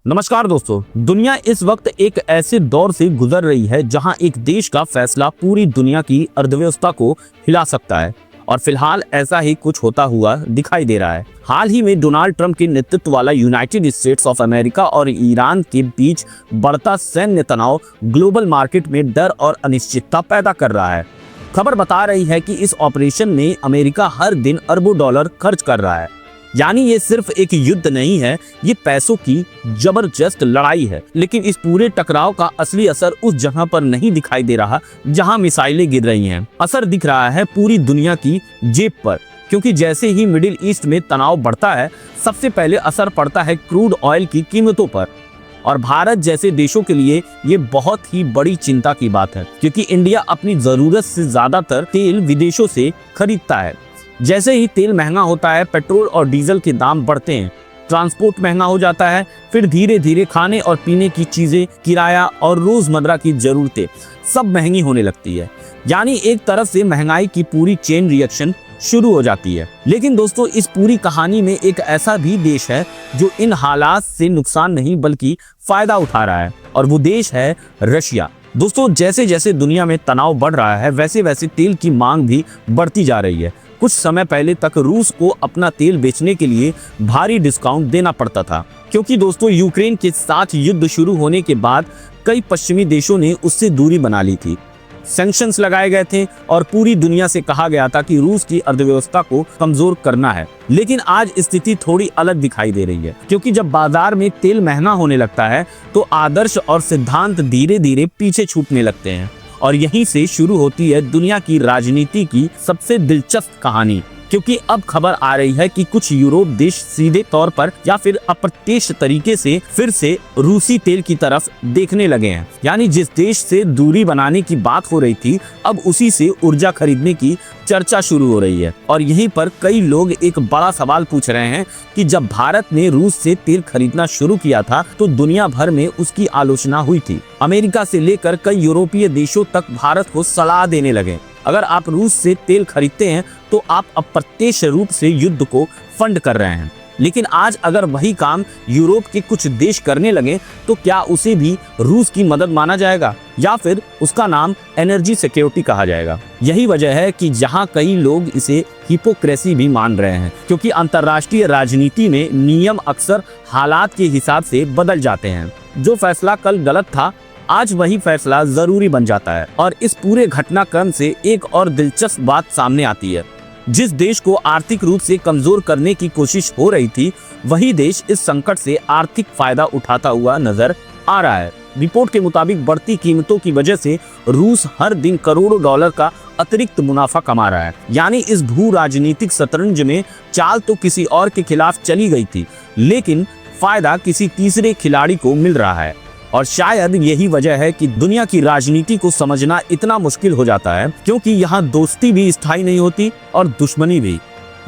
नमस्कार दोस्तों, दुनिया इस वक्त एक ऐसे दौर से गुजर रही है जहां एक देश का फैसला पूरी दुनिया की अर्थव्यवस्था को हिला सकता है और फिलहाल ऐसा ही कुछ होता हुआ दिखाई दे रहा है। हाल ही में डोनाल्ड ट्रंप के नेतृत्व वाला यूनाइटेड स्टेट्स ऑफ अमेरिका और ईरान के बीच बढ़ता सैन्य तनाव ग्लोबल मार्केट में डर और अनिश्चितता पैदा कर रहा है। खबर बता रही है कि इस ऑपरेशन में अमेरिका हर दिन अरबों डॉलर खर्च कर रहा है। यानी ये सिर्फ एक युद्ध नहीं है, ये पैसों की जबरदस्त लड़ाई है। लेकिन इस पूरे टकराव का असली असर उस जगह पर नहीं दिखाई दे रहा जहां मिसाइलें गिर रही हैं। असर दिख रहा है पूरी दुनिया की जेब पर, क्योंकि जैसे ही मिडिल ईस्ट में तनाव बढ़ता है, सबसे पहले असर पड़ता है क्रूड ऑयल की कीमतों पर। और भारत जैसे देशों के लिए ये बहुत ही बड़ी चिंता की बात है, क्योंकि इंडिया अपनी जरूरत से ज्यादातर तेल विदेशों से खरीदता है। जैसे ही तेल महंगा होता है, पेट्रोल और डीजल के दाम बढ़ते हैं, ट्रांसपोर्ट महंगा हो जाता है, फिर धीरे धीरे खाने और पीने की चीजें, किराया और रोजमर्रा की जरूरतें सब महंगी होने लगती है। यानी एक तरफ से महंगाई की पूरी चेन रिएक्शन शुरू हो जाती है। लेकिन दोस्तों, इस पूरी कहानी में एक ऐसा भी देश है जो इन हालात से नुकसान नहीं बल्कि फायदा उठा रहा है, और वो देश है रशिया। दोस्तों, जैसे जैसे दुनिया में तनाव बढ़ रहा है, वैसे वैसे तेल की मांग भी बढ़ती जा रही है। कुछ समय पहले तक रूस को अपना तेल बेचने के लिए भारी डिस्काउंट देना पड़ता था, क्योंकि दोस्तों यूक्रेन के साथ युद्ध शुरू होने के बाद कई पश्चिमी देशों ने उससे दूरी बना ली थी। सैंक्शंस लगाए गए थे और पूरी दुनिया से कहा गया था कि रूस की अर्थव्यवस्था को कमजोर करना है। लेकिन आज स्थिति थोड़ी अलग दिखाई दे रही है, क्योंकि जब बाजार में तेल महंगा होने लगता है तो आदर्श और सिद्धांत धीरे धीरे पीछे छूटने लगते हैं। और यहीं से शुरू होती है दुनिया की राजनीति की सबसे दिलचस्प कहानी, क्योंकि अब खबर आ रही है कि कुछ यूरोप देश सीधे तौर पर या फिर अप्रत्यक्ष तरीके से फिर से रूसी तेल की तरफ देखने लगे हैं। यानी जिस देश से दूरी बनाने की बात हो रही थी, अब उसी से ऊर्जा खरीदने की चर्चा शुरू हो रही है। और यहीं पर कई लोग एक बड़ा सवाल पूछ रहे हैं कि जब भारत ने रूस से तेल खरीदना शुरू किया था तो दुनिया भर में उसकी आलोचना हुई थी। अमेरिका से लेकर कई यूरोपीय देशों तक भारत को सलाह देने लगे, अगर आप रूस से तेल खरीदते हैं तो आप अप्रत्यक्ष रूप से युद्ध को फंड कर रहे हैं। लेकिन आज अगर वही काम यूरोप के कुछ देश करने लगे तो क्या उसे भी रूस की मदद माना जाएगा, या फिर उसका नाम एनर्जी सिक्योरिटी कहा जाएगा? यही वजह है कि जहां कई लोग इसे हिपोक्रेसी भी मान रहे हैं, क्योंकि अंतर्राष्ट्रीय राजनीति में नियम अक्सर हालात के हिसाब से बदल जाते हैं। जो फैसला कल गलत था, आज वही फैसला जरूरी बन जाता है। और इस पूरे घटनाक्रम से एक और दिलचस्प बात सामने आती है। जिस देश को आर्थिक रूप से कमजोर करने की कोशिश हो रही थी, वही देश इस संकट से आर्थिक फायदा उठाता हुआ नजर आ रहा है। रिपोर्ट के मुताबिक बढ़ती कीमतों की वजह से रूस हर दिन करोड़ों डॉलर का अतिरिक्त मुनाफा कमा रहा है। यानी इस भू राजनीतिक शतरंज में चाल तो किसी और के खिलाफ चली गई थी, लेकिन फायदा किसी तीसरे खिलाड़ी को मिल रहा है। और शायद यही वजह है कि दुनिया की राजनीति को समझना इतना मुश्किल हो जाता है, क्योंकि यहाँ दोस्ती भी स्थायी नहीं होती और दुश्मनी भी।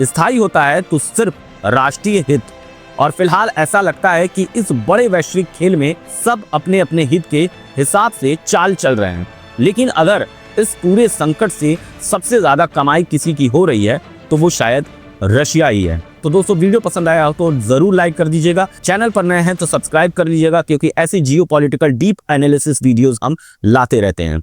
स्थायी होता है तो सिर्फ राष्ट्रीय हित। और फिलहाल ऐसा लगता है कि इस बड़े वैश्विक खेल में सब अपने अपने हित के हिसाब से चाल चल रहे हैं। लेकिन अगर इस पूरे संकट से सबसे ज्यादा कमाई किसी की हो रही है तो वो शायद रशिया ही है। तो दोस्तों, वीडियो पसंद आया हो तो जरूर लाइक कर दीजिएगा। चैनल पर नए हैं तो सब्सक्राइब कर लीजिएगा, क्योंकि ऐसे जियोपॉलिटिकल डीप एनालिसिस वीडियोस हम लाते रहते हैं।